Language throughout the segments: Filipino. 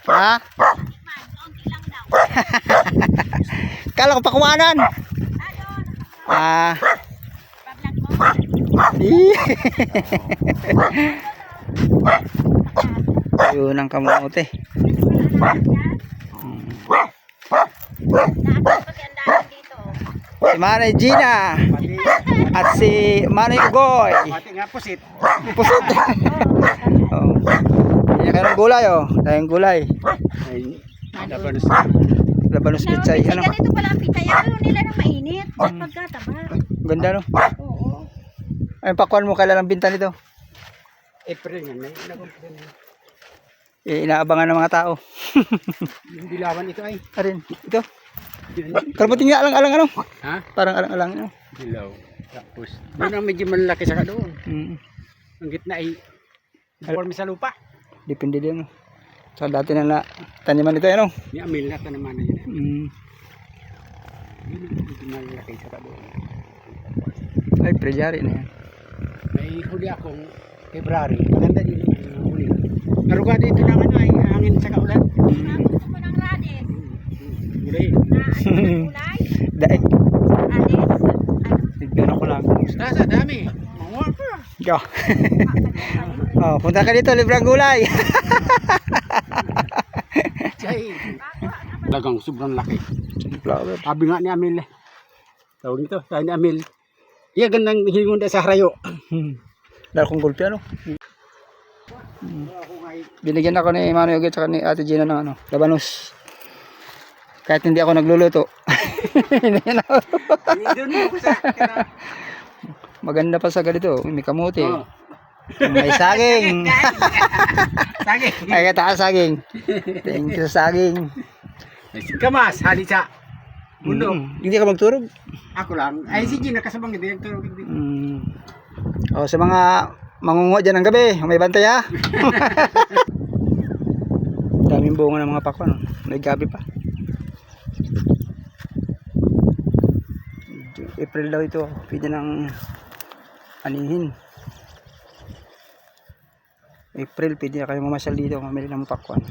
Ha? Kala ko pakuwanan. Yun ang kamote. Si Manay Gina at si Manay Ugoy. Pati nga pusit. Pusit. Oh. Yan kayo ng gulay oh. Tayong gulay. Ay, labanos. Labanos pitsay. Ano? Ganito pala ang pitay. Ayaw nila ng mainit. Pagkataba. Ganda no? Oo. Ay, pakuan mo kailan ang binta nito? April yan. Inaabangan ng mga tao. Yung dilawan ito ay. Arin, ito. Karbutin nga alang-alang ano? Ha? Parang alang-alang ano? Dilaw. Tapos, doon ang medyo malaki sa doon. Ang gitna ay informe sa lupa. Depende din. Sa dati na taniman ito ano? Ni Amil na naman na yun. Yun ang medyo malaki sa doon. Ay, prelyari na yan. May huli akong February. Maganda din yung huli. Naruga dito ng ano ay hangin sa kaulan. Gusto ko ng radis. Gulay. Gulay. Daig. Radis. Tignan ako lang. Nasa dami. Mga pa. Yo. Oh, punta ka dito, librang gulay. Chay. Talagang sobrang laki. Sunflower. Sabi nga ni Amil. Tawag nito, sabi ni Amil. Iya gandang hilingon sa harayo. Dahil kong gulpi ano? Binigyan ako ni Manoy Ugoy at ni Ate Gina ng ano, labanos. Kahit hindi ako nagluluto. Maganda pa sa ganito, may kamote. Oh. May saging. Saging. Ay kataas saging. Thank you sa saging. Kamas, halisa. Mundo. Hindi ka magturog? Ako lang. Ay si Gina kasabang hindi nagturog. O sa mga mangunguha dyan ng gabi, may bantay ha. Daming bunga ng mga pakwan. May gabi pa. April daw ito. Pwede ng anihin. April, pwede na kayo mamasyal dito. Mamili ng pakwan.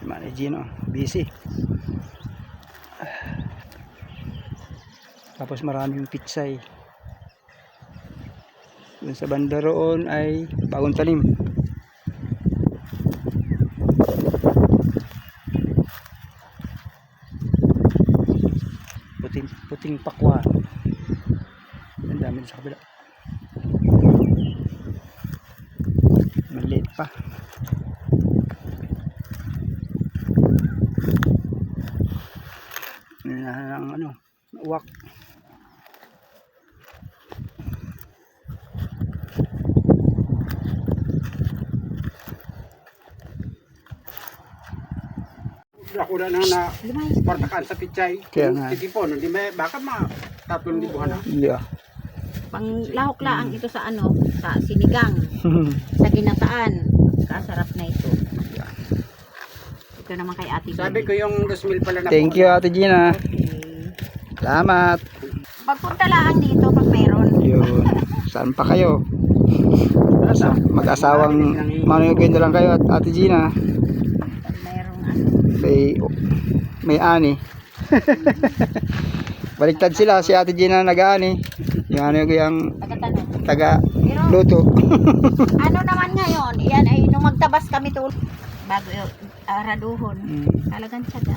Manay Gino, busy. Tapos maraming pitsay. Dun sa banda roon ay bagong tanim. Puting pakwan. Ang dami sa kabila. Maliit pa. Ang ano, uwak. Ako na partakan sa pichay. Kaya nga. Sige po, hindi may baka 3,000 na. Yeah. Pang lahok laang ito sa ano, sa sinigang, sa ginataan. Kasarap na ito. Ito naman kay Ate Sabi Gina. ko yung 2,000 pala na. Thank you Ate Gina. Okay. Salamat. Pagpunta laang dito pag mayroon. Yun. Saan pa kayo? Mag-asawang Manoy Ugoy na lang kayo at Ate Gina. Pag mayroong ano. May ani. Baliktad sila. Si Ate Gina nag-ani. Yung Manoy Ugoy ang Pagkatanong. taga-luto. Ano naman ngayon? Yan ay nung magtabas kami tulad bago raduhon. Talagang tiyaga.